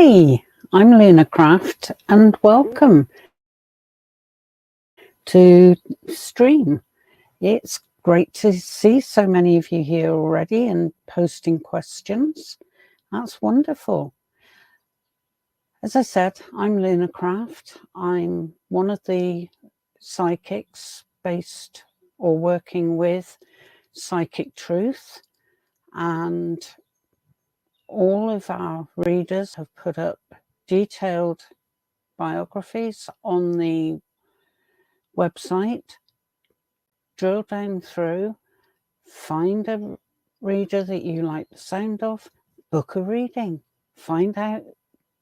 Hi, I'm Lunarcraft and welcome to stream. It's great to see so many of you here already and posting questions. That's wonderful. As I said, I'm Lunarcraft. I'm one of the psychics based or working with Psychic Truth, and all of our readers have put up detailed biographies on the website. Drill down through, find a reader that you like the sound of, book a reading, find out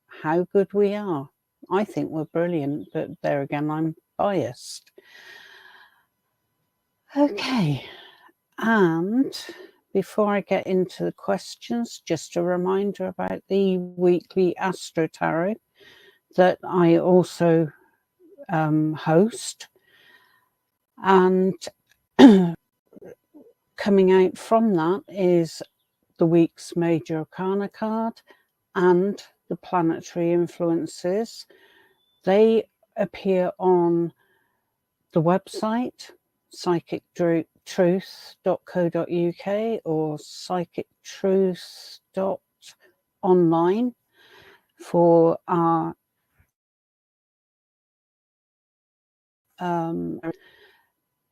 how good we are. I think we're brilliant, but there again, I'm biased. Okay, and before I get into the questions, just a reminder about the weekly Astro Tarot that I also host. And coming out from that is the week's Major Arcana card and the planetary influences. They appear on the website psychictruth.co.uk or psychictruth.online for our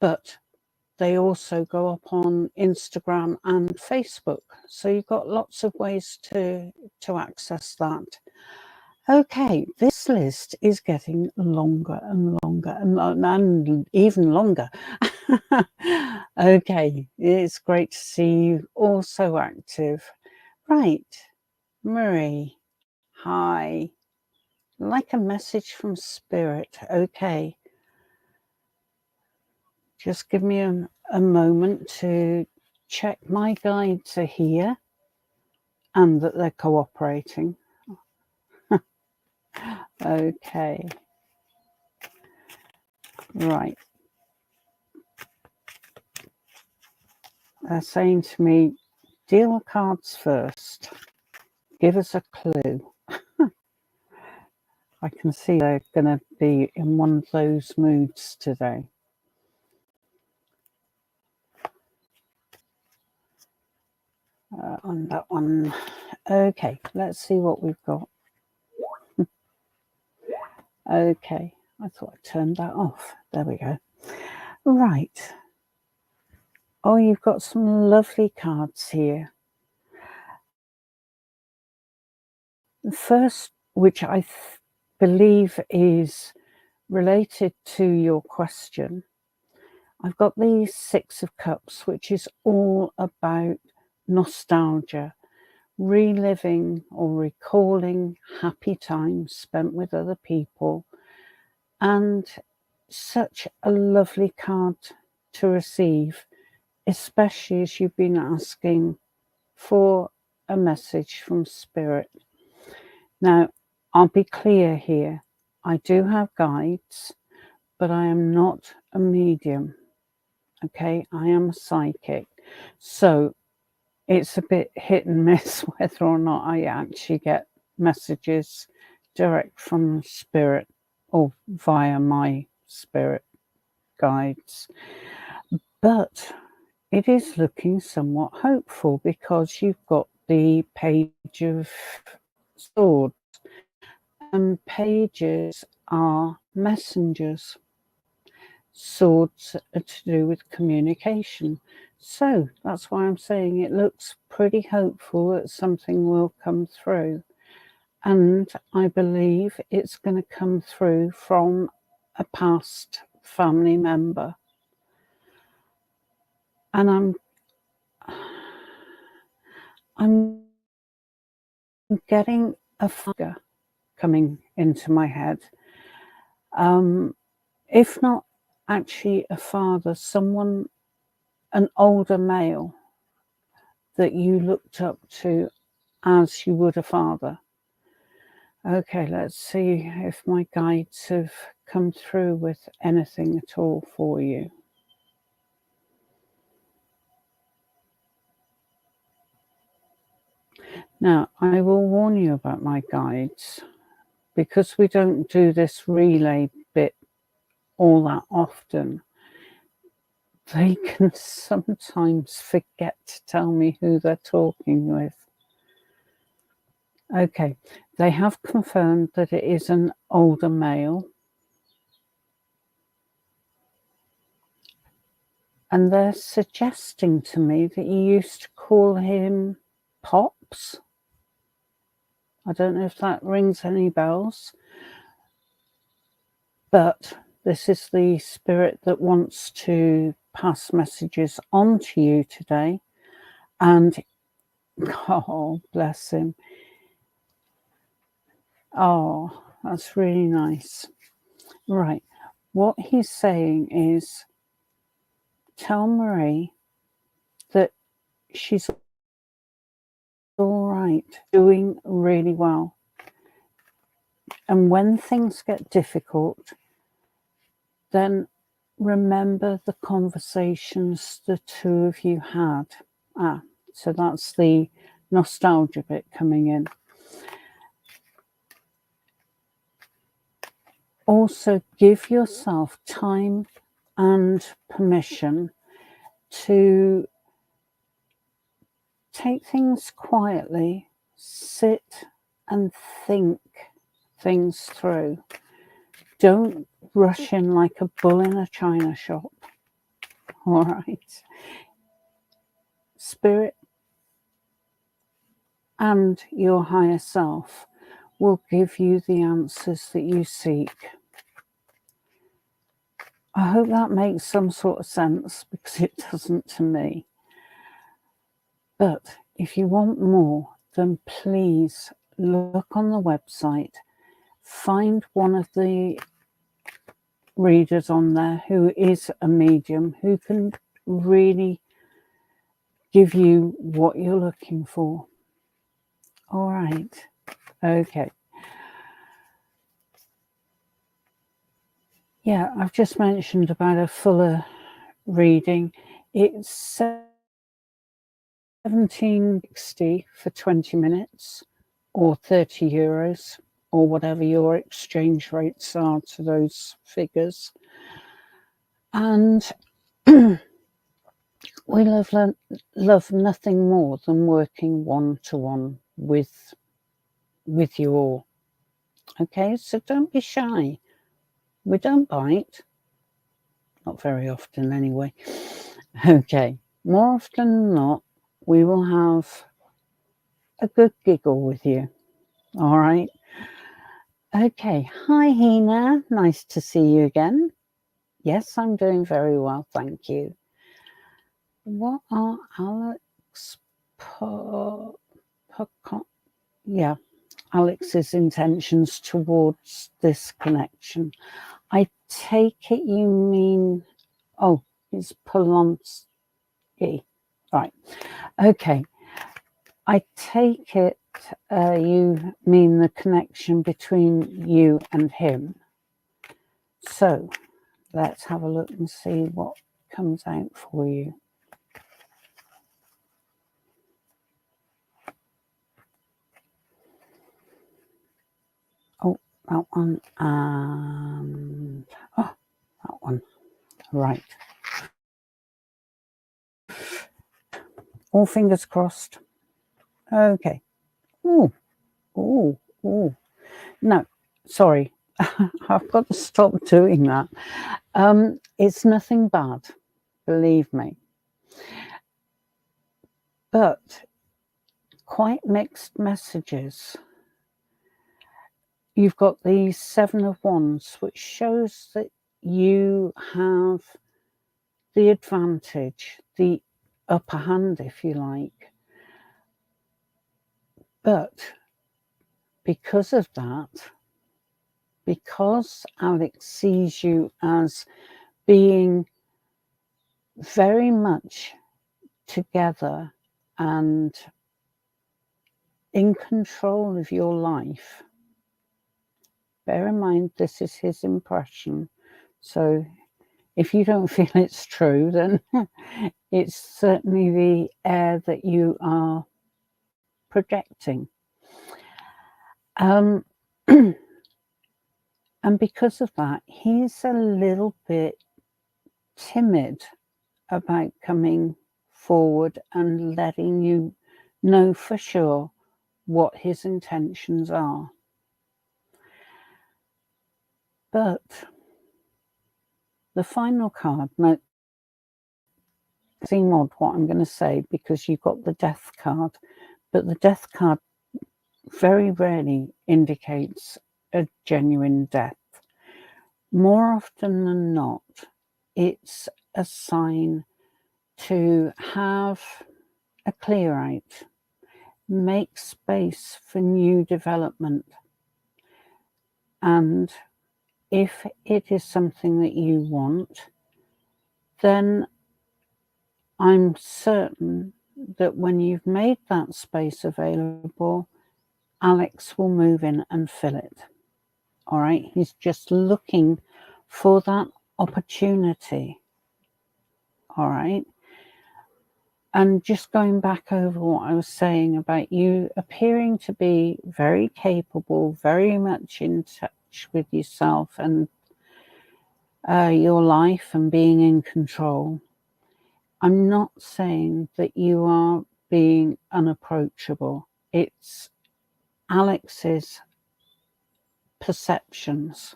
but they also go up on Instagram and Facebook. So you've got lots of ways to access that. Okay, this list is getting longer and longer and even longer. Okay, it's great to see you all so active. Right, Marie, hi. Like a message from Spirit. Okay. Just give me a moment to check my guides are here and that they're cooperating. Okay. Right. They're saying to me, deal cards first. Give us a clue. I can see they're going to be in one of those moods today. On that one. Okay, let's see what we've got. Okay, I thought I turned that off. There we go. Right. Oh, you've got some lovely cards here. The first, which I believe is related to your question, I've got the Six of Cups, which is all about nostalgia, reliving or recalling happy times spent with other people, and such a lovely card to receive, especially as you've been asking for a message from Spirit. Now, I'll be clear here. I do have guides, but I am not a medium. Okay, I am a psychic. So it's a bit hit and miss whether or not I actually get messages direct from Spirit or via my spirit guides. But it is looking somewhat hopeful because you've got the Page of Swords, and pages are messengers. Swords are to do with communication. So that's why I'm saying it looks pretty hopeful that something will come through. And I believe it's going to come through from a past family member. And I'm getting a figure coming into my head. If not actually a father, someone, an older male that you looked up to as you would a father. Okay, let's see if my guides have come through with anything at all for you. Now, I will warn you about my guides. Because we don't do this relay bit all that often, they can sometimes forget to tell me who they're talking with. Okay, they have confirmed that it is an older male. And they're suggesting to me that you used to call him Pops. I don't know if that rings any bells. But this is the spirit that wants to pass messages on to you today. And, oh, bless him. Oh, that's really nice. Right. What he's saying is, tell Marie that she's all right, doing really well. And when things get difficult, then remember the conversations the two of you had. So that's the nostalgia bit coming in. Also, give yourself time and permission to take things quietly, sit and think things through. Don't rush in like a bull in a china shop. All right. Spirit and your higher self will give you the answers that you seek. I hope that makes some sort of sense, because it doesn't to me. But if you want more, then please look on the website, find one of the readers on there who is a medium, who can really give you what you're looking for. All right. Okay. Yeah, I've just mentioned about a fuller reading. It's $17.60 for 20 minutes, or €30, or whatever your exchange rates are to those figures. And we love nothing more than working one-to-one with you all. Okay, so don't be shy. We don't bite. Not very often anyway. Okay, more often than not, we will have a good giggle with you. All right. Okay. Hi, Hina. Nice to see you again. Yes, I'm doing very well, thank you. What are Alex's intentions towards this connection? I take it you mean, it's Polonsky. Right. Okay. I take it you mean the connection between you and him. So let's have a look and see what comes out for you. Oh, that one, and that one. Right. All fingers crossed. Okay. Oh. No, sorry. I've got to stop doing that. It's nothing bad, believe me. But quite mixed messages. You've got the Seven of Wands, which shows that you have the advantage, the upper hand, if you like. But because of that, because Alex sees you as being very much together and in control of your life, bear in mind this is his impression, so if you don't feel it's true, then it's certainly the air that you are projecting. And because of that, he's a little bit timid about coming forward and letting you know for sure what his intentions are. But the final card, now, it seems odd what I'm going to say because you've got the death card, but the death card very rarely indicates a genuine death. More often than not, it's a sign to have a clear out, make space for new development. And if it is something that you want, then I'm certain that when you've made that space available, Alex will move in and fill it. All right, he's just looking for that opportunity. All right. And just going back over what I was saying about you appearing to be very capable, very much in touch with yourself and your life and being in control. I'm not saying that you are being unapproachable. It's Alex's perceptions.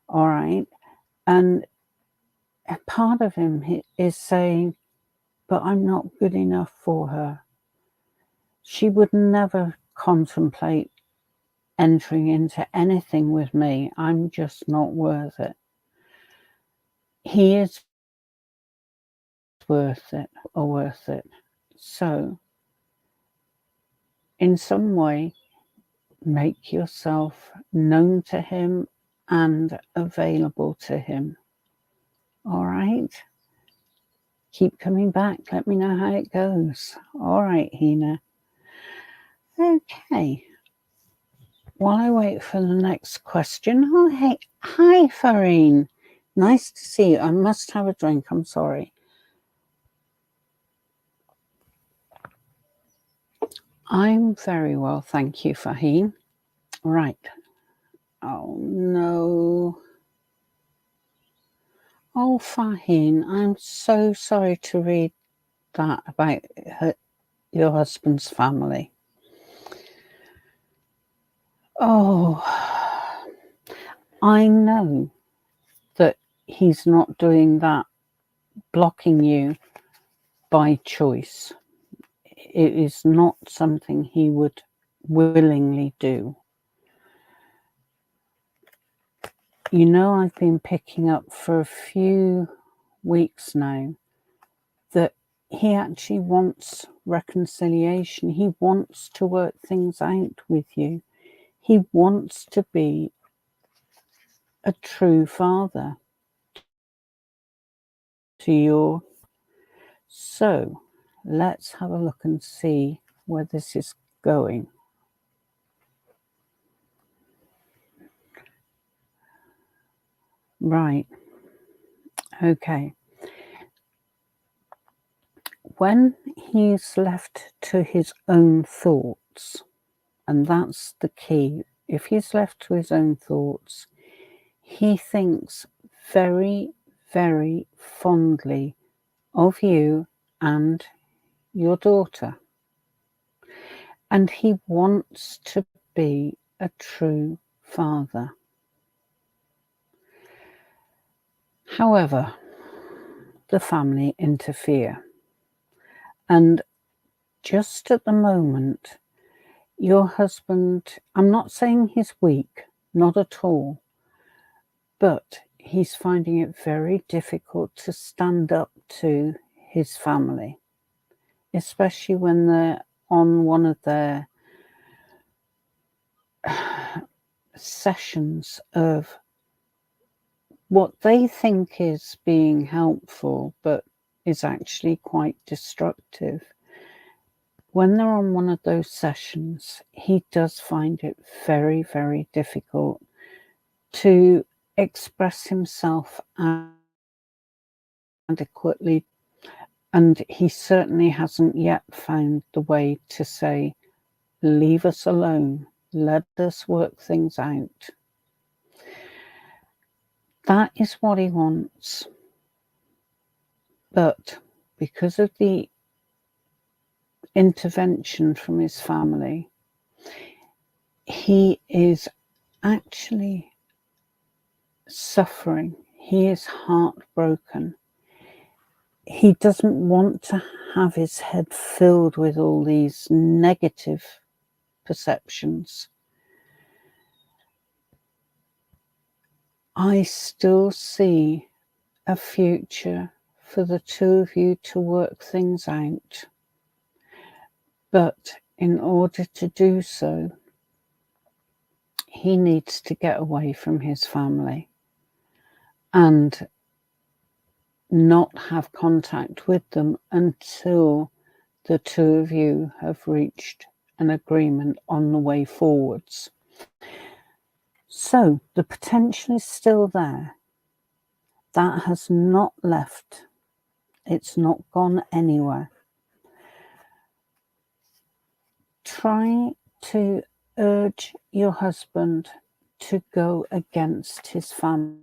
All right. And a part of him is saying, but I'm not good enough for her. She would never contemplate entering into anything with me. I'm just not worth it. He is worth it or worth it. So, in some way, make yourself known to him and available to him. All right? Keep coming back. Let me know how it goes. All right, Hina. Okay. While I wait for the next question. Oh, hey. Hi, Farine. Nice to see you. I must have a drink. I'm sorry. I'm very well, thank you, Faheen. Right. Oh, no. Oh, Faheen, I'm so sorry to read that about your husband's family. Oh, I know that he's not doing that, blocking you by choice. It is not something he would willingly do. You know, I've been picking up for a few weeks now that he actually wants reconciliation. He wants to work things out with you. He wants to be a true father to your. So let's have a look and see where this is going. Right. Okay. When he's left to his own thoughts, and that's the key, if he's left to his own thoughts, he thinks very, very fondly of you and your daughter. And he wants to be a true father. However, the family interfere. And just at the moment, your husband, I'm not saying he's weak, not at all, but he's finding it very difficult to stand up to his family, especially when they're on one of their sessions of what they think is being helpful, but is actually quite destructive. When they're on one of those sessions, he does find it very, very difficult to express himself adequately. And he certainly hasn't yet found the way to say, Leave us alone. Let us work things out. That is what he wants. But because of the intervention from his family, he is actually suffering. He is heartbroken. He doesn't want to have his head filled with all these negative perceptions. I still see a future for the two of you to work things out. But in order to do so, he needs to get away from his family and not have contact with them until the two of you have reached an agreement on the way forwards. So the potential is still there. That has not left. It's not gone anywhere. Try to urge your husband to go against his family.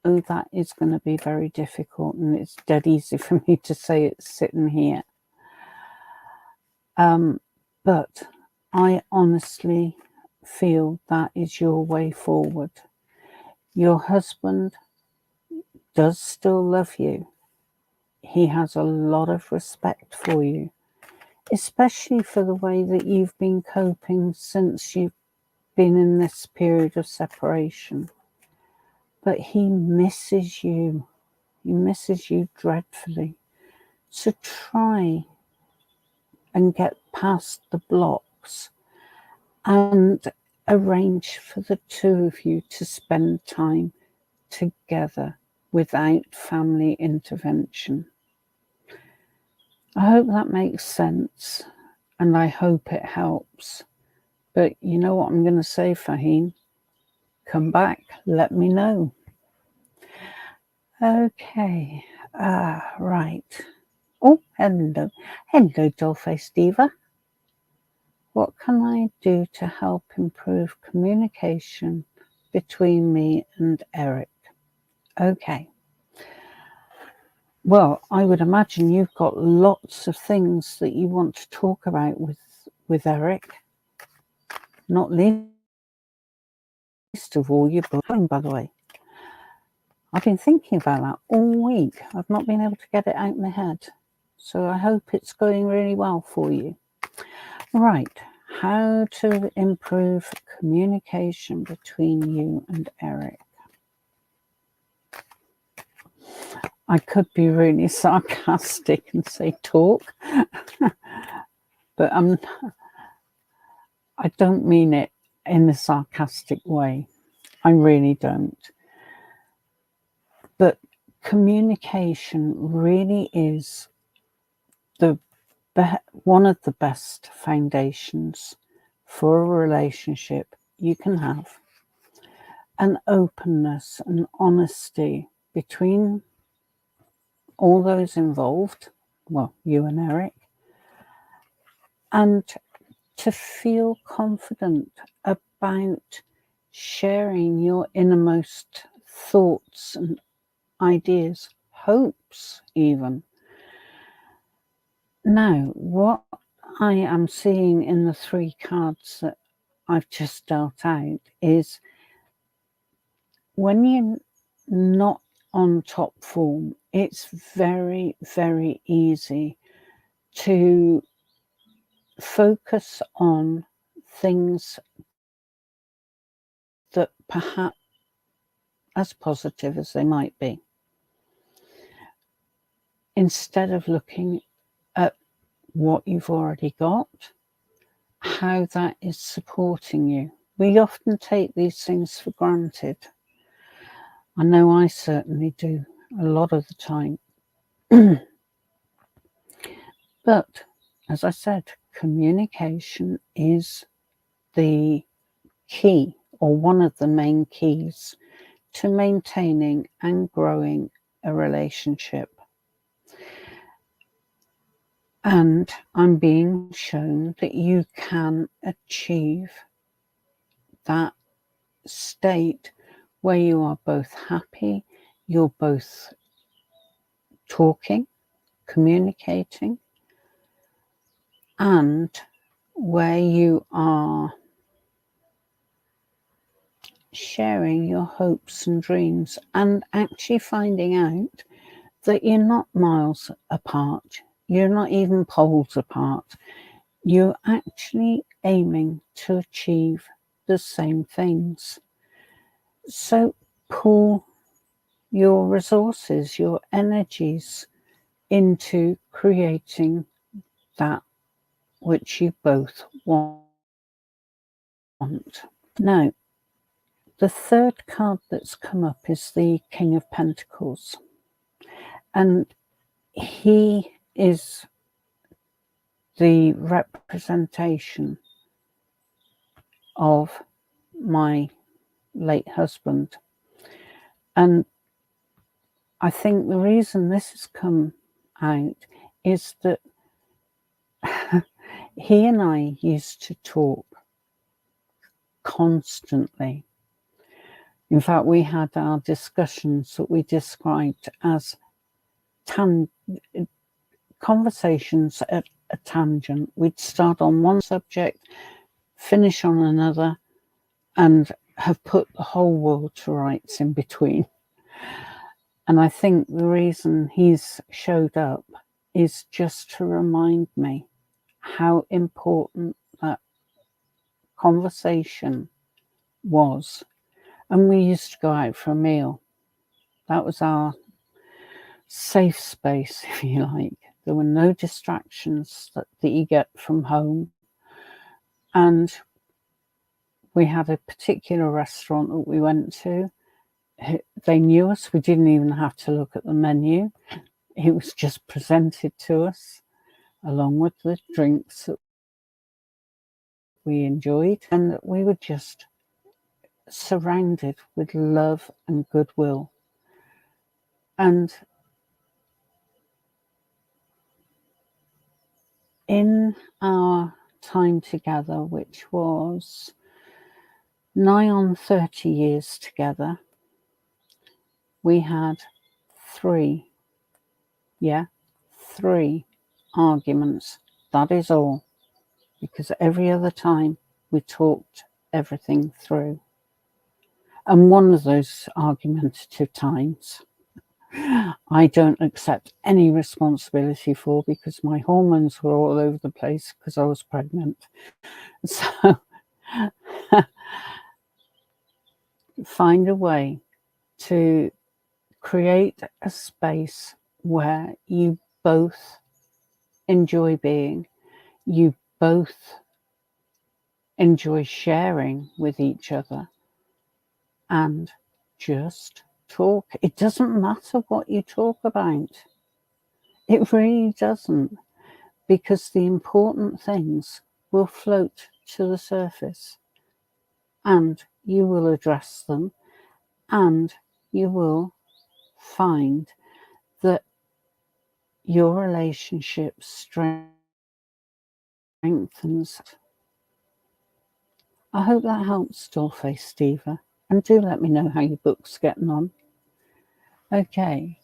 Oh, that is going to be very difficult, and it's dead easy for me to say it sitting here. But I honestly feel that is your way forward. Your husband does still love you. He has a lot of respect for you, especially for the way that you've been coping since you've been in this period of separation. But he misses you. He misses you dreadfully. So try and get past the blocks and arrange for the two of you to spend time together without family intervention. I hope that makes sense, and I hope it helps. But you know what I'm going to say, Fahim? Come back, let me know. Okay, right. Oh, hello. Hello, Dollface Diva. What can I do to help improve communication between me and Eric? Okay. Well, I would imagine you've got lots of things that you want to talk about with Eric. Not least of all, your blowing, by the way. I've been thinking about that all week. I've not been able to get it out of my head. So I hope it's going really well for you. Right. How to improve communication between you and Eric. I could be really sarcastic and say talk, but I don't mean it in a sarcastic way. I really don't. But communication really is one of the best foundations for a relationship you can have. An openness and honesty between all those involved, well, you and Eric, and to feel confident about sharing your innermost thoughts and ideas, hopes even. Now, what I am seeing in the 3 cards that I've just dealt out is when you're not on top form, it's very, very easy to focus on things that perhaps as positive as they might be, instead of looking at what you've already got, how that is supporting you. We often take these things for granted. I know I certainly do a lot of the time. But as I said, communication is the key, or one of the main keys, to maintaining and growing a relationship. And I'm being shown that you can achieve that state where you are both happy, you're both talking, communicating, and where you are sharing your hopes and dreams and actually finding out that you're not miles apart. You're not even poles apart. You're actually aiming to achieve the same things. So pull your resources, your energies into creating that which you both want. Now, the third card that's come up is the King of Pentacles. And he is the representation of my late husband. And I think the reason this has come out is that he and I used to talk constantly. In fact, we had our discussions that we described as conversations at a tangent. We'd start on one subject, finish on another, and have put the whole world to rights in between. And I think the reason he's showed up is just to remind me how important that conversation was. And we used to go out for a meal. That was our safe space, if you like. There were no distractions that you get from home. And we had a particular restaurant that we went to. They knew us. We didn't even have to look at the menu. It was just presented to us along with the drinks that we enjoyed. And we were just surrounded with love and goodwill. And in our time together, which was nigh on 30 years together, we had three arguments. That is all. Because every other time we talked everything through. And one of those argumentative times I don't accept any responsibility for because my hormones were all over the place because I was pregnant. So find a way to create a space where you both enjoy being, you both enjoy sharing with each other, and just talk. It doesn't matter what you talk about. It really doesn't, because the important things will float to the surface and you will address them and you will find that your relationship strengthens. I hope that helps, Dollface Steva, and do let me know how your book's getting on. Okay.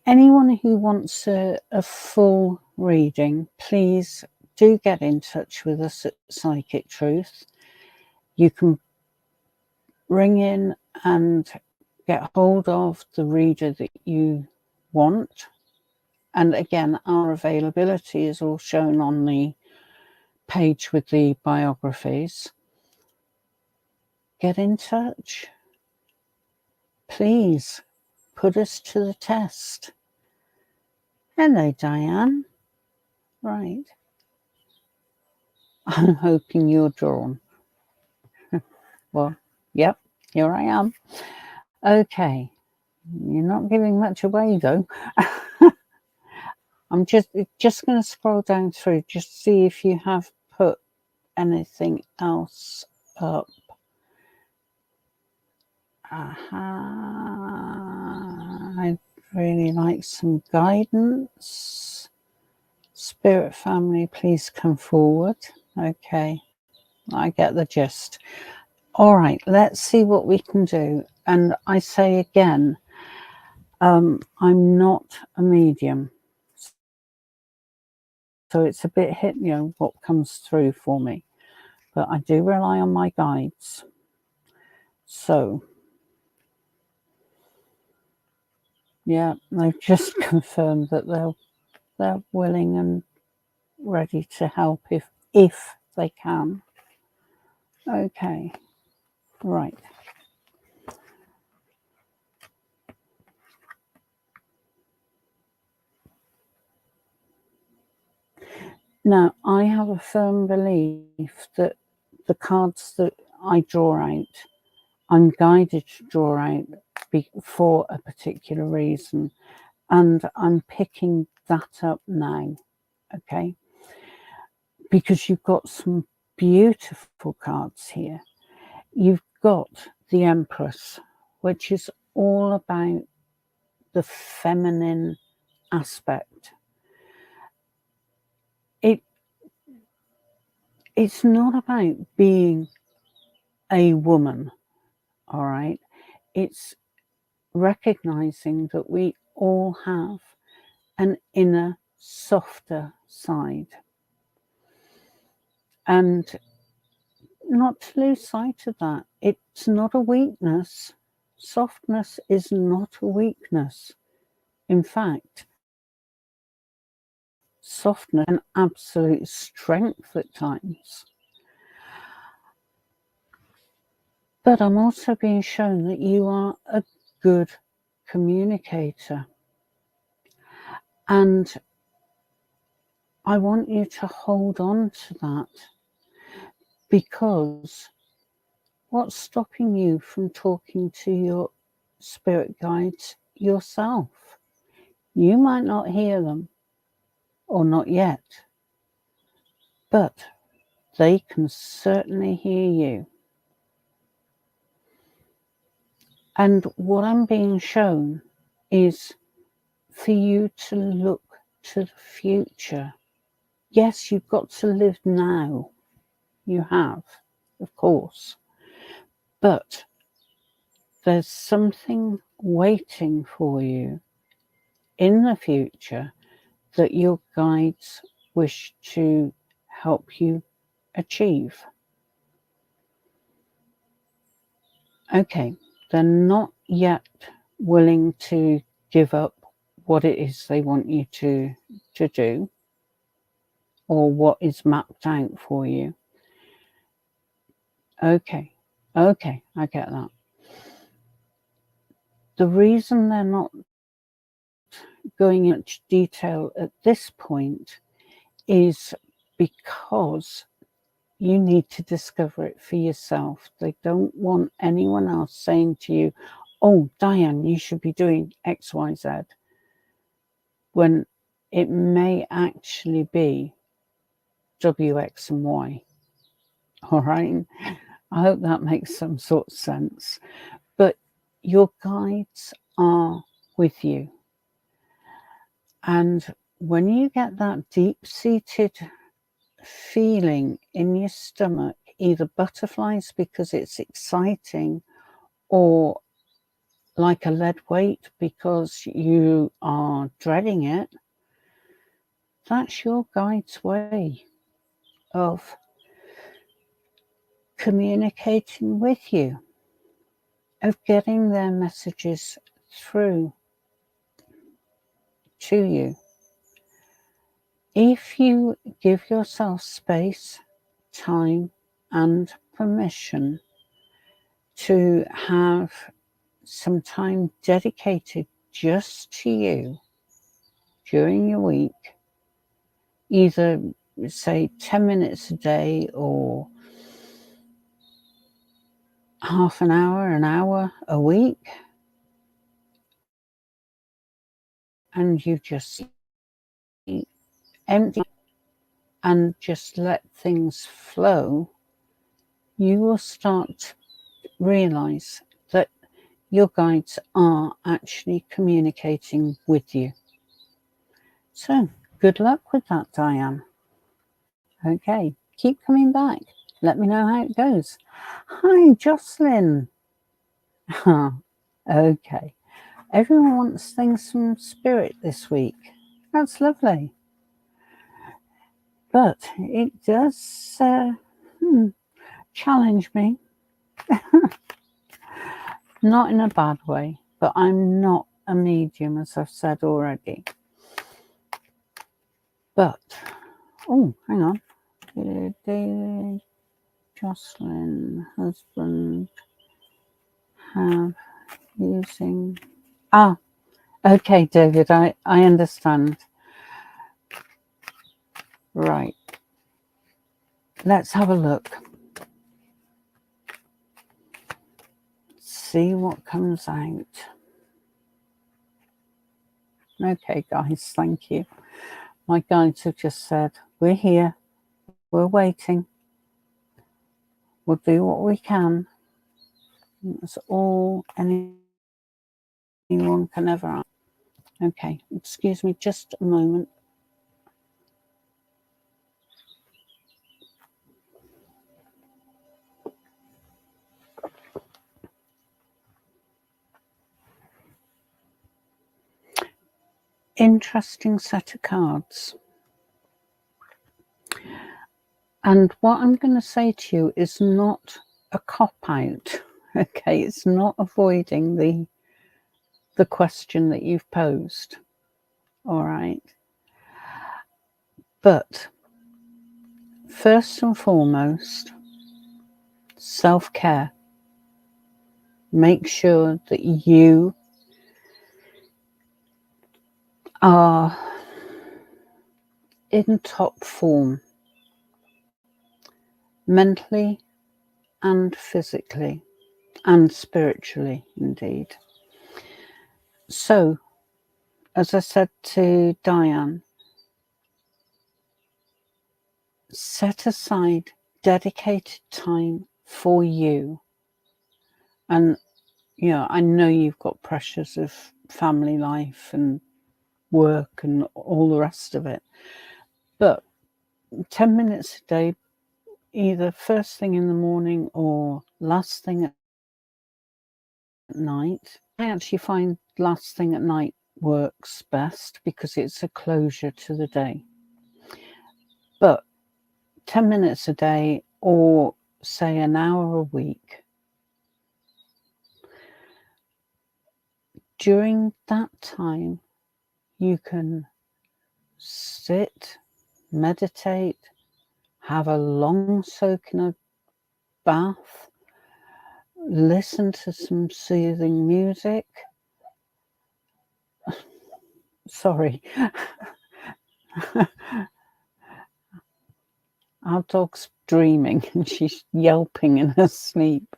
Anyone who wants a full reading, please do get in touch with us at Psychic Truth. You can ring in and get hold of the reader that you want. And again, our availability is all shown on the page with the biographies. Get in touch. Please put us to the test. Hello, Diane. Right. I'm hoping you're drawn. Well, yep, here I am. Okay. You're not giving much away, though. I'm just going to scroll down through, just see if you have put anything else up. I'd really like some guidance. Spirit family, please come forward. Okay, I get the gist. All right, let's see what we can do. And I say again, I'm not a medium. So it's a bit hit, what comes through for me. But I do rely on my guides. So, yeah, they've just confirmed that they're willing and ready to help if they can. Okay, right. Now, I have a firm belief that the cards that I draw out, I'm guided to draw out for a particular reason, and I'm picking that up now, okay? Because you've got some beautiful cards here. You've got the Empress, which is all about the feminine aspect. It's not about being a woman, all right? It's recognizing that we all have an inner, softer side. And not to lose sight of that. It's not a weakness. Softness is not a weakness. In fact, softness and absolute strength at times. But I'm also being shown that you are a good communicator. And I want you to hold on to that, because what's stopping you from talking to your spirit guides yourself? You might not hear them, or not yet, but they can certainly hear you. And what I'm being shown is for you to look to the future. Yes, you've got to live now. You have, of course. But there's something waiting for you in the future that your guides wish to help you achieve. Okay, they're not yet willing to give up what it is they want you to do, or what is mapped out for you. Okay, I get that. The reason they're not going into detail at this point is because you need to discover it for yourself. They don't want anyone else saying to you, oh, Diane, you should be doing X, Y, Z, when it may actually be W, X, and Y. All right? I hope that makes some sort of sense. But your guides are with you. And when you get that deep-seated feeling in your stomach, either butterflies because it's exciting, or like a lead weight because you are dreading it, that's your guide's way of communicating with you, of getting their messages through to you. If you give yourself space, time, and permission to have some time dedicated just to you during your week, either say 10 minutes a day or half an hour a week, and you just empty and just let things flow, you will start to realize that your guides are actually communicating with you. So Good luck with that, Diane. Okay, keep coming back. Let me know how it goes. Hi, Jocelyn. Okay. Everyone wants things from Spirit this week. That's lovely. But it does challenge me. Not in a bad way, but I'm not a medium, as I've said already. But, oh, hang on. Did Jocelyn, husband, have using... Ah, okay, David, I understand. Right. Let's have a look. See what comes out. Okay, guys, thank you. My guides have just said, we're here, we're waiting, we'll do what we can. That's all anyone can ever ask. Okay, excuse me just a moment. Interesting set of cards. And what I'm going to say to you is not a cop-out. Okay, it's not avoiding the question that you've posed. All right. But first and foremost, self-care. Make sure that you are in top form, mentally and physically and spiritually, indeed. So, as I said to Diane, set aside dedicated time for you. And, you know, I know you've got pressures of family life and work and all the rest of it, but 10 minutes a day, either first thing in the morning or last thing at night. I actually find last thing at night works best because it's a closure to the day. But 10 minutes a day, or say an hour a week, during that time you can sit, meditate, have a long soak in a bath, listen to some soothing music. Sorry. Our dog's dreaming and she's yelping in her sleep.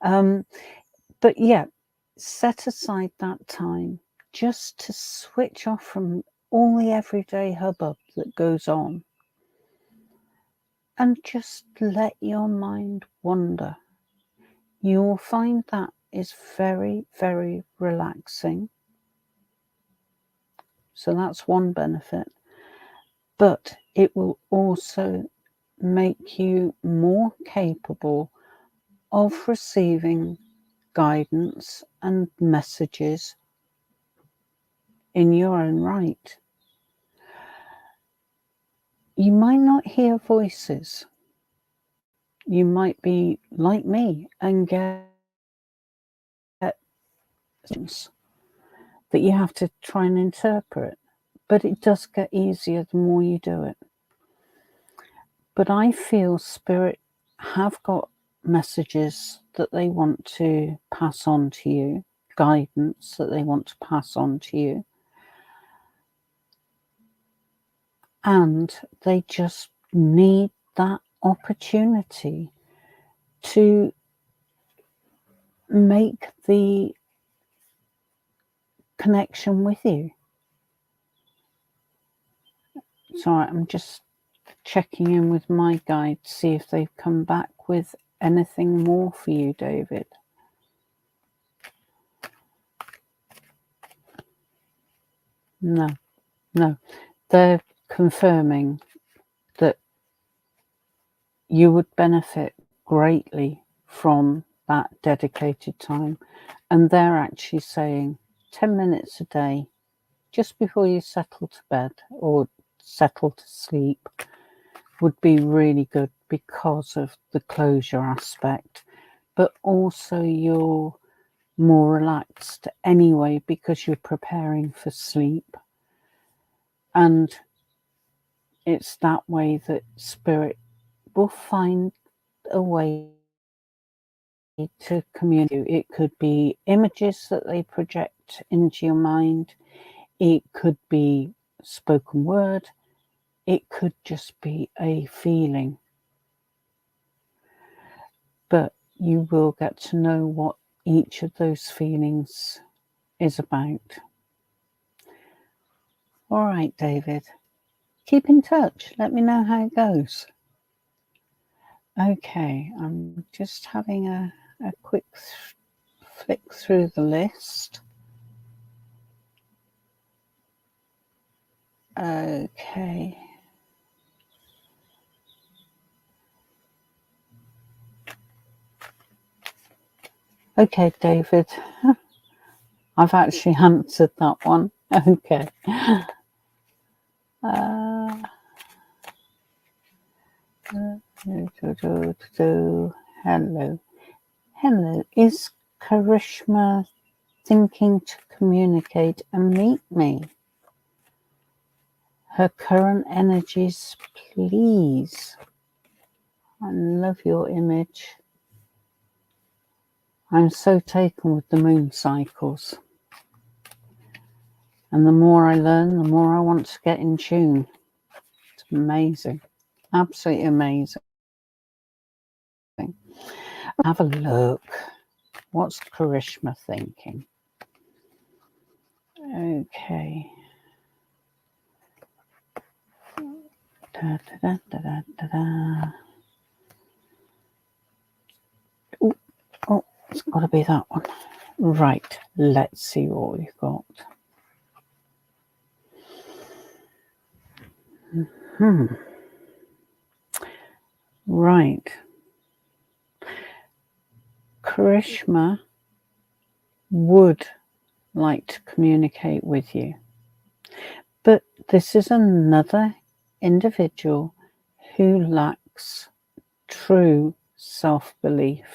But yeah, set aside that time just to switch off from all the everyday hubbub that goes on and just let your mind wander. You'll find that is very, very relaxing. So that's one benefit. But it will also make you more capable of receiving guidance and messages in your own right. You might not hear voices. You might be like me and get things that you have to try and interpret, but it does get easier the more you do it. But I feel Spirit have got messages that they want to pass on to you, guidance that they want to pass on to you, and they just need that opportunity to make the connection with you. Sorry, I'm just checking in with my guide to see if they've come back with anything more for you, David. No. They're confirming that you would benefit greatly from that dedicated time. And they're actually saying 10 minutes a day, just before you settle to bed or settle to sleep, would be really good because of the closure aspect. But also you're more relaxed anyway because you're preparing for sleep. And it's that way that spirit will find a way to communicate. It could be images that they project into your mind. It could be spoken word. It could just be a feeling. But you will get to know what each of those feelings is about. All right, David. Keep in touch. Let me know how it goes. Okay, I'm just having a quick flick through the list. Okay. Okay, David. I've actually answered that one. Okay. Hello. Hello. Is Karishma thinking to communicate and meet me? Her current energies, please. I love your image. I'm so taken with the moon cycles. And the more I learn, the more I want to get in tune. It's amazing. Absolutely amazing. Have a look. What's Karishma thinking? Okay. Da, da, da, da, da, da. Oh, it's got to be that one. Right. Let's see what we've got. Right. Karishma would like to communicate with you. But this is another individual who lacks true self-belief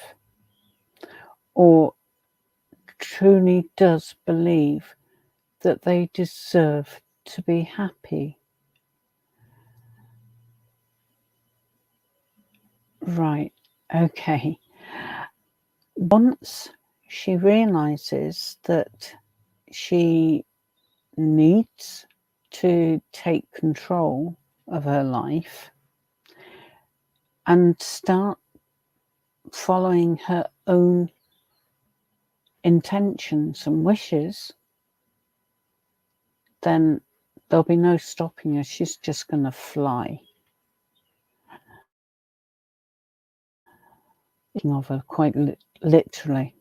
or truly does believe that they deserve to be happy. Right, okay. Once she realizes that she needs to take control of her life and start following her own intentions and wishes, then there'll be no stopping her. She's just going to fly. Of her quite literally.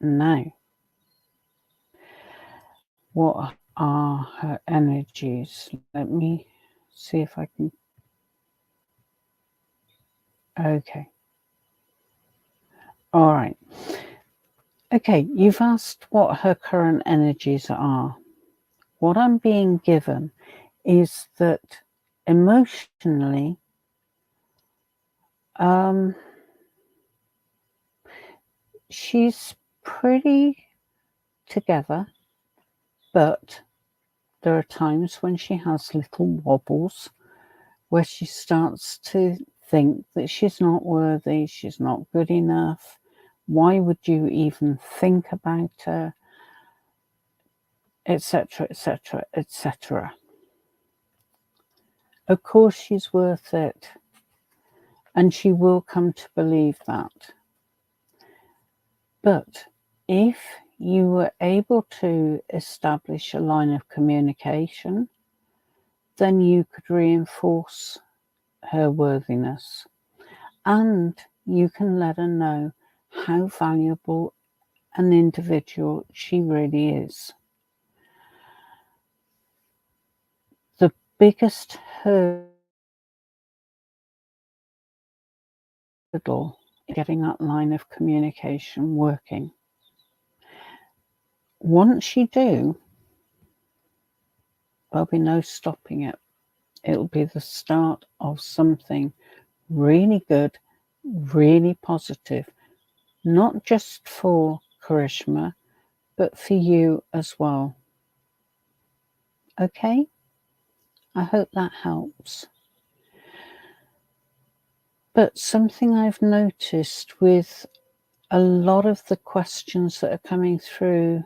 Now, what are her energies? Let me see if I can. Okay. All right. Okay, you've asked what her current energies are. What I'm being given is that emotionally, she's pretty together, but there are times when she has little wobbles where she starts to think that she's not worthy, she's not good enough. Why would you even think about her? Etc., etc., etc. Of course, she's worth it, and she will come to believe that. But if you were able to establish a line of communication, then you could reinforce her worthiness, and you can let her know how valuable an individual she really is. The biggest hurdle in getting that line of communication working. Once you do, there'll be no stopping it. It'll be the start of something really good, really positive, not just for Karishma, but for you as well. Okay? I hope that helps. But something I've noticed with a lot of the questions that are coming through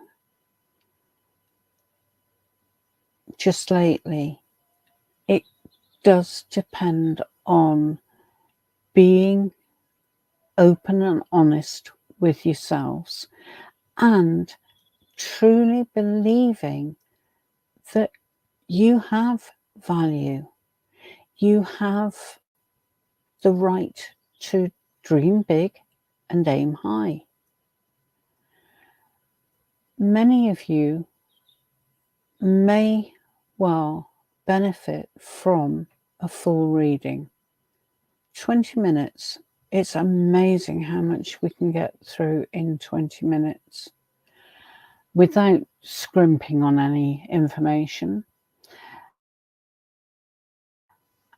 just lately, it does depend on being open and honest with yourselves and truly believing that you have value. You have the right to dream big and aim high. Many of you may well benefit from a full reading. 20 minutes. It's amazing how much we can get through in 20 minutes without scrimping on any information.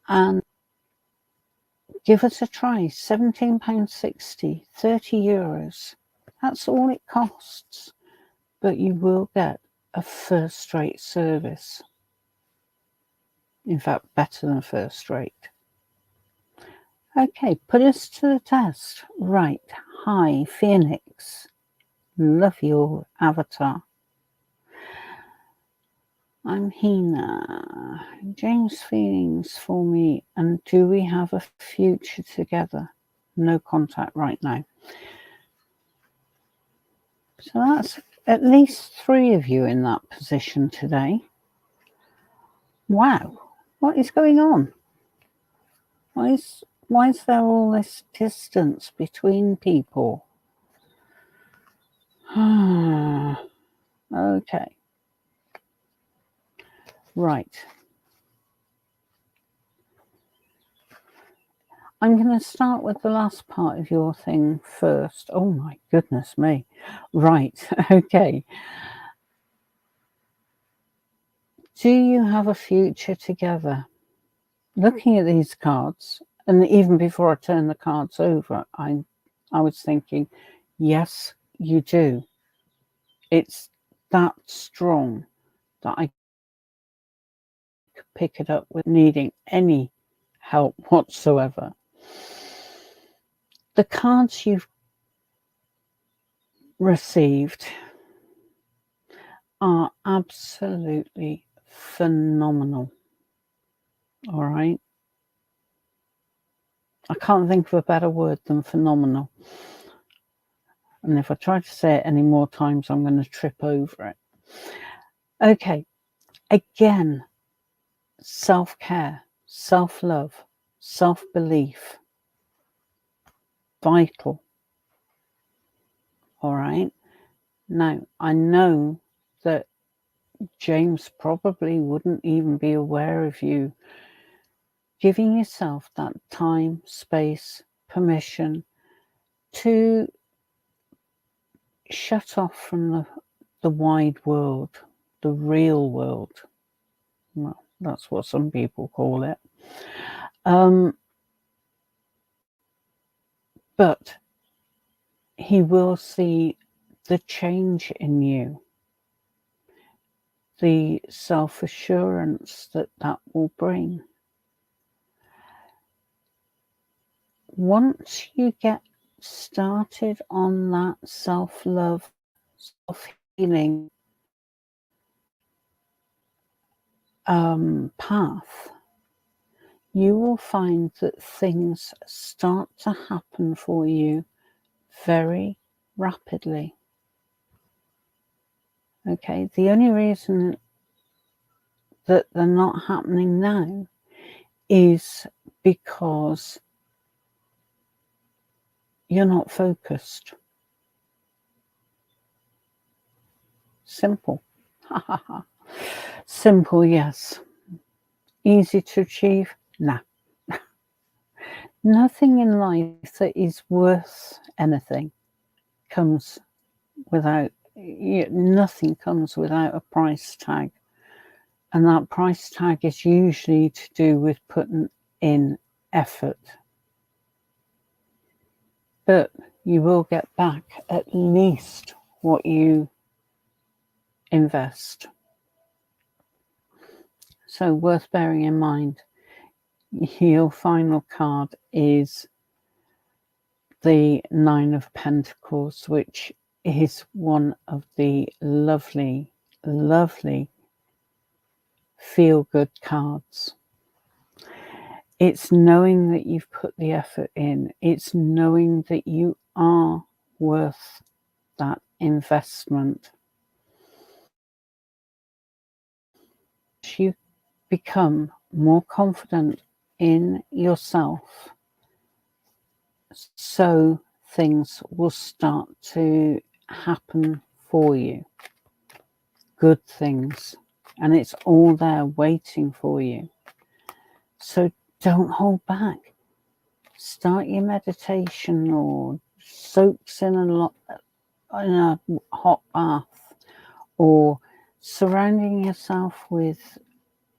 And give us a try. £17.60, €30. That's all it costs. But you will get a first-rate service. In fact, better than first-rate. Okay, put us to the test. Right. Hi, Phoenix. Love your avatar. I'm Hina. James feelings for me, and do we have a future together? No contact right now. So that's at least 3 of you in that position today. Wow, what is going on? Why is there all this distance between people? Okay. Right. I'm going to start with the last part of your thing first. Oh my goodness me. Right. Okay. Do you have a future together? Looking at these cards, and even before I turn the cards over, I was thinking, yes, you do. It's that strong that I could pick it up with needing any help whatsoever. The cards you've received are absolutely phenomenal. All right. I can't think of a better word than phenomenal. And if I try to say it any more times, I'm going to trip over it. Okay. Again, self-care, self-love, self-belief. Vital. All right. Now, I know that James probably wouldn't even be aware of you giving yourself that time, space, permission to shut off from the wide world, the real world. Well, that's what some people call it. But he will see the change in you, the self-assurance that will bring. Once you get started on that self-love, self-healing path, you will find that things start to happen for you very rapidly. Okay, the only reason that they're not happening now is because you're not focused. Simple. Simple, yes. Easy to achieve? Nah. Nothing in life that is worth anything comes without, nothing comes without a price tag. And that price tag is usually to do with putting in effort. But you will get back at least what you invest. So worth bearing in mind. Your final card is the Nine of Pentacles, which is one of the lovely, lovely feel-good cards. It's knowing that you've put the effort in. It's knowing that you are worth that investment. As you become more confident in yourself, so things will start to happen for you. Good things. And it's all there waiting for you. So don't hold back. Start your meditation or soaks in a hot bath, or surrounding yourself with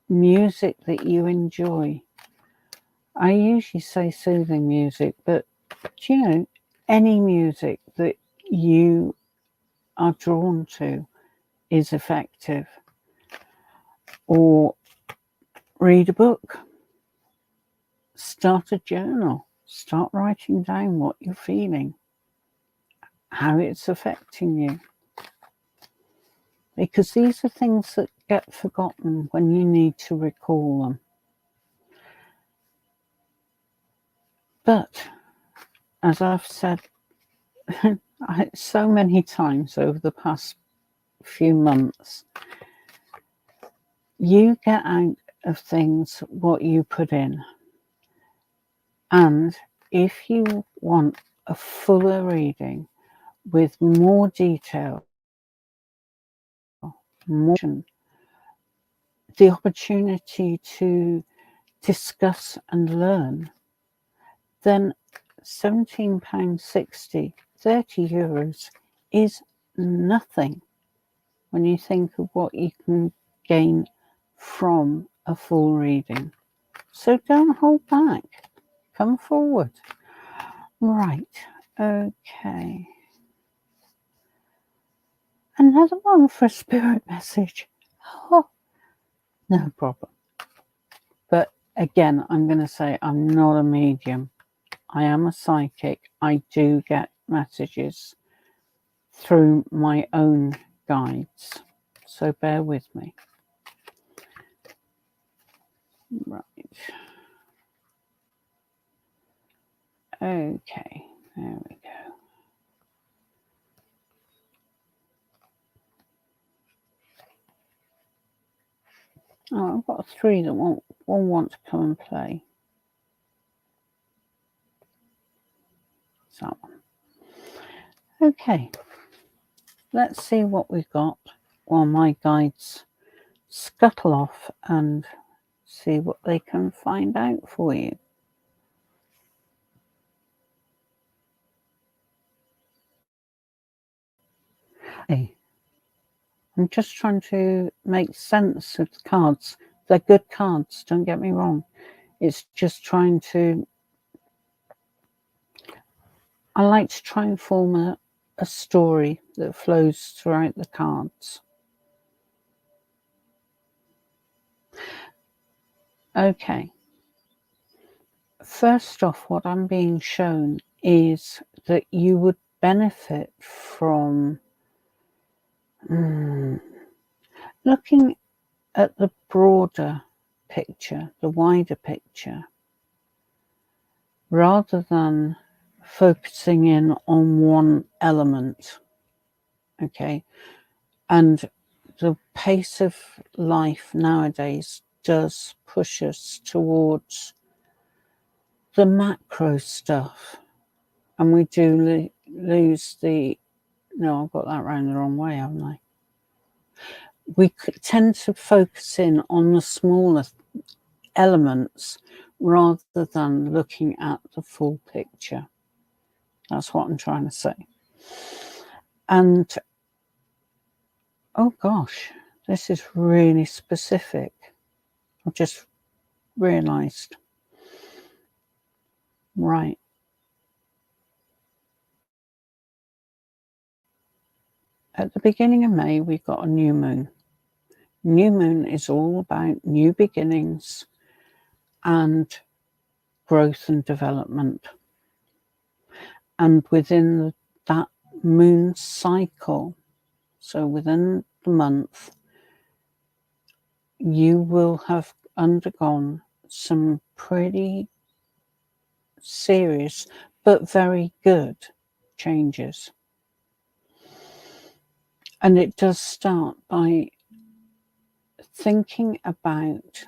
music that you enjoy. I usually say soothing music, but any music that you are drawn to is effective. Or read a book. Start a journal. Start writing down what you're feeling, how it's affecting you. Because these are things that get forgotten when you need to recall them. But, as I've said so many times over the past few months, you get out of things what you put in. And if you want a fuller reading with more detail, more, the opportunity to discuss and learn, then £17.60, €30 is nothing when you think of what you can gain from a full reading. So don't hold back. Come forward. Right, okay. Another one for a spirit message. Oh, no problem. But again, I'm going to say I'm not a medium. I am a psychic. I do get messages through my own guides. So bear with me. Right. Okay, there we go. Oh, I've got three that won't want to come and play. So, okay, let's see what we've got while my guides scuttle off and see what they can find out for you. Hey, I'm just trying to make sense of the cards. They're good cards, don't get me wrong. It's just trying to... I like to try and form a story that flows throughout the cards. Okay. First off, what I'm being shown is that you would benefit from looking at the broader picture, the wider picture, rather than focusing in on one element. Okay. And the pace of life nowadays does push us towards the macro stuff, and we do lose the... No, I've got that round the wrong way, haven't I? We tend to focus in on the smaller elements rather than looking at the full picture. That's what I'm trying to say. And oh gosh, this is really specific. I've just realised. Right. At the beginning of May, we've got a new moon. New moon is all about new beginnings and growth and development. And within that moon cycle, so within the month, you will have undergone some pretty serious but very good changes. And it does start by thinking about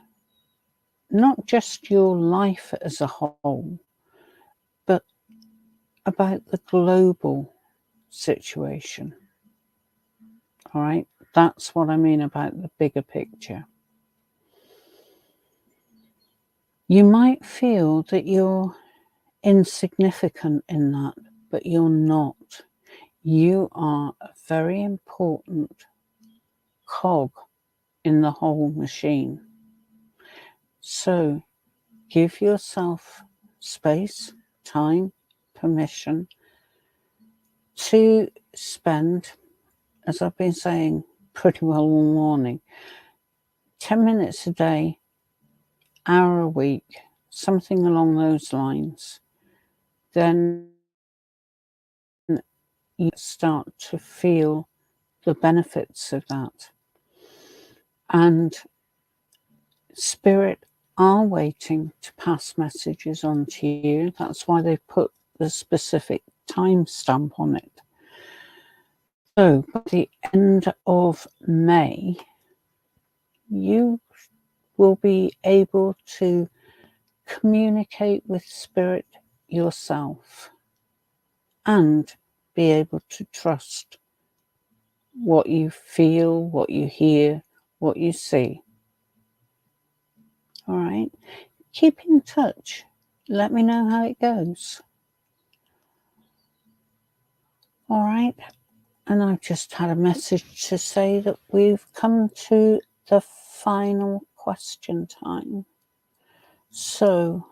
not just your life as a whole, but about the global situation. All right, that's what I mean about the bigger picture. You might feel that you're insignificant in that, but you're not. You are a very important cog in the whole machine. So give yourself space, time, permission to spend, as I've been saying pretty well all morning, 10 minutes a day, hour a week, something along those lines. Then you start to feel the benefits of that. And Spirit are waiting to pass messages on to you. That's why they put the specific timestamp on it. So by the end of May, you will be able to communicate with Spirit yourself and be able to trust what you feel, what you hear, what you see. All right. Keep in touch. Let me know how it goes. All right. And I've just had a message to say that we've come to the final question time. So,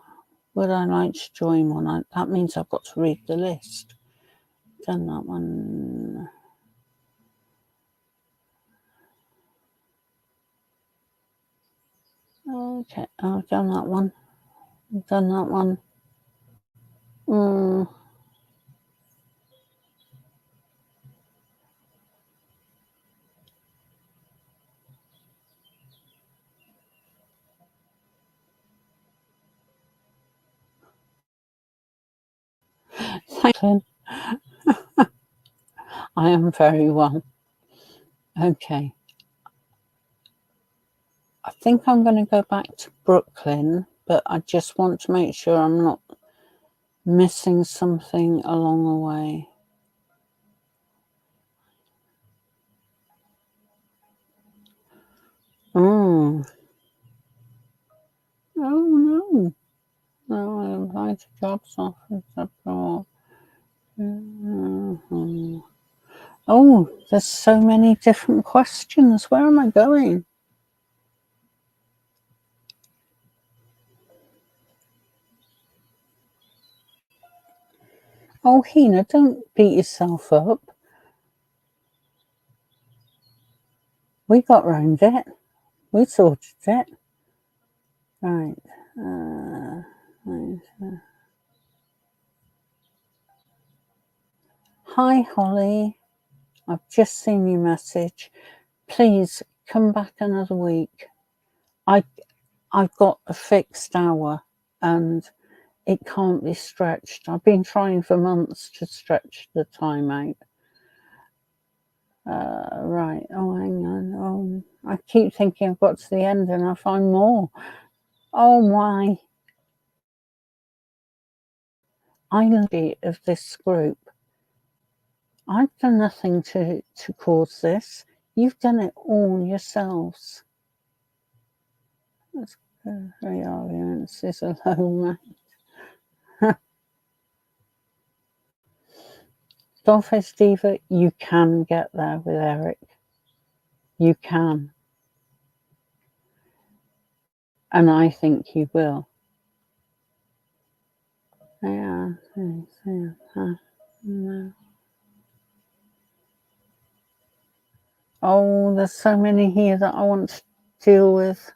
would I like to join one? That means I've got to read the list. Done that one. Okay, I've done that one. Done that one. Thank you. I am very well. Okay. I think I'm going to go back to Brooklyn, but I just want to make sure I'm not missing something along the way. Oh no. No, I applied to jobs offers abroad. Oh, there's so many different questions. Where am I going? Oh, Hina, don't beat yourself up. We got round it. We sorted it. Right. Hi, Holly. I've just seen your message. Please come back another week. I've got a fixed hour and it can't be stretched. I've been trying for months to stretch the time out. Right. Oh, hang on. Oh, I keep thinking I've got to the end and I find more. Oh my. I'm of this group. I've done nothing to cause this. You've done it all yourselves. That's Three arguments is a low man. Dollface Diva, you can get there with Eric. You can. And I think you will. Yeah. Oh, there's so many here that I want to deal with.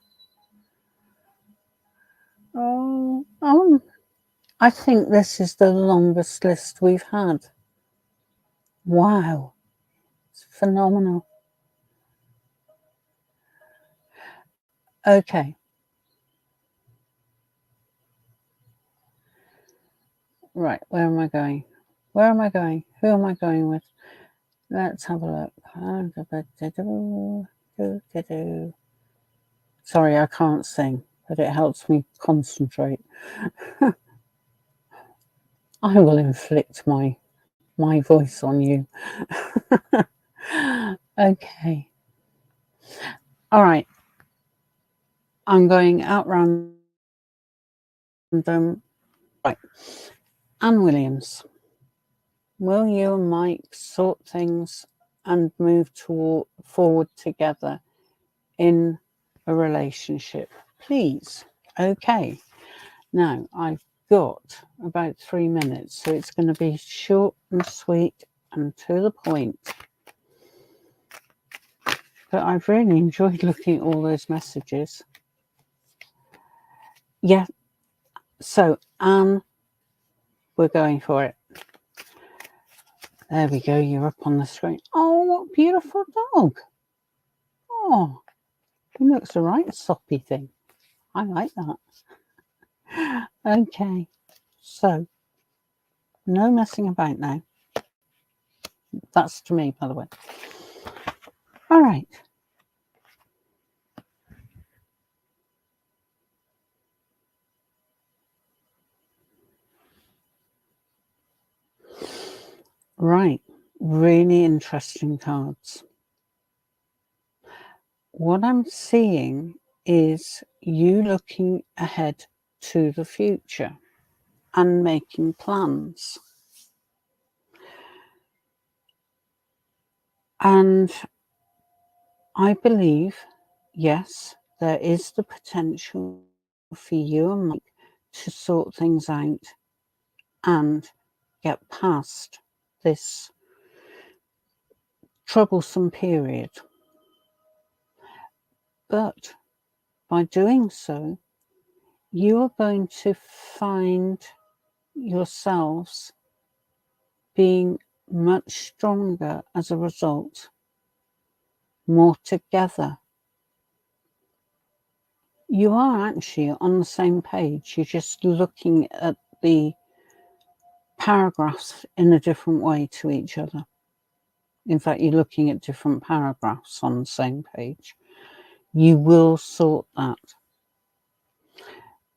Oh, I think this is the longest list we've had. Wow. It's phenomenal. Okay. Right, where am I going? Where am I going? Who am I going with? Let's have a look. Sorry, I can't sing, but it helps me concentrate. I will inflict my voice on you. Okay. All right. I'm going out random. Right. Anne Williams. Will you and Mike sort things and move forward together in a relationship, please? Okay. Now, I've got about 3 minutes, so it's going to be short and sweet and to the point. But I've really enjoyed looking at all those messages. Yeah. So, Anne, we're going for it. There we go. You're up on the screen. Oh, what a beautiful dog. Oh, he looks a right soppy thing. I like that. Okay. So, no messing about now. That's to me, by the way. All right. Right. Really interesting cards. What I'm seeing is you looking ahead to the future and making plans. And I believe, yes, there is the potential for you and Mike to sort things out and get past this troublesome period. But by doing so, you are going to find yourselves being much stronger as a result, more together. You are actually on the same page. You're just looking at the paragraphs in a different way to each other. In fact, you're looking at different paragraphs on the same page. You will sort that.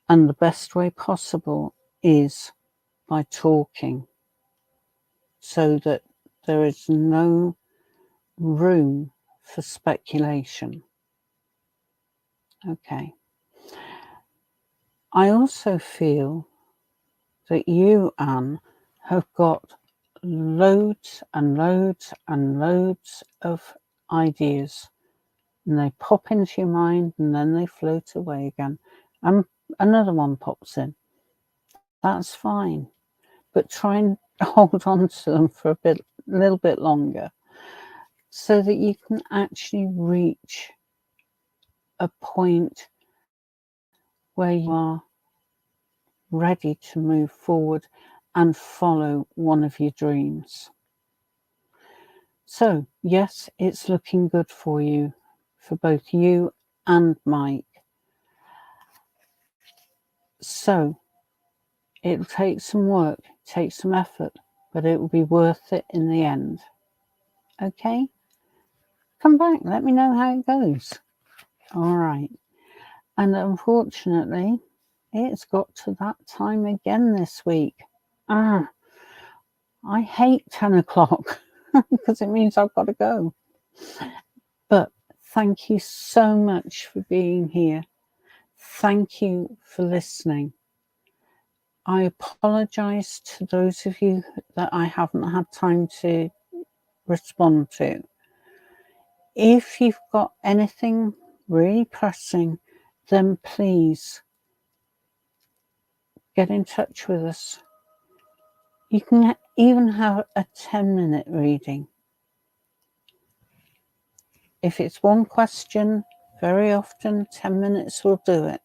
And the best way possible is by talking, so that there is no room for speculation. Okay. I also feel that you, Anne, have got loads and loads and loads of ideas, and they pop into your mind and then they float away again, and another one pops in. That's fine, but try and hold on to them for a little bit longer, so that you can actually reach a point where you are ready to move forward and follow one of your dreams. So, yes, it's looking good for you, for both you and Mike. So, it'll take some work, take some effort, but it will be worth it in the end. Okay? Come back, let me know how it goes. All right. And unfortunately, it's got to that time again this week. I hate 10 o'clock because it means I've got to go. But thank you so much for being here. thank you for listening. I apologise to those of you that I haven't had time to respond to. If you've got anything really pressing, then please get in touch with us. You can even have a 10-minute reading. If it's one question, very often 10 minutes will do it.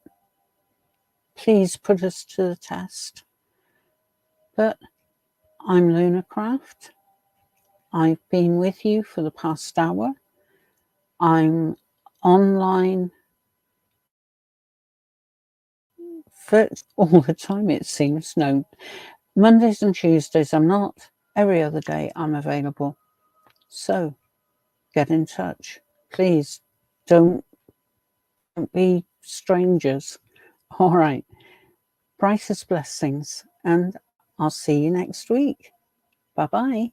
Please put us to the test. But I'm Lunarcraft. I've been with you for the past hour. I'm online all the time, it seems. No, Mondays and Tuesdays I'm not. Every other day I'm available. So get in touch. Please don't be strangers. All right. Brightest blessings, and I'll see you next week. Bye-bye.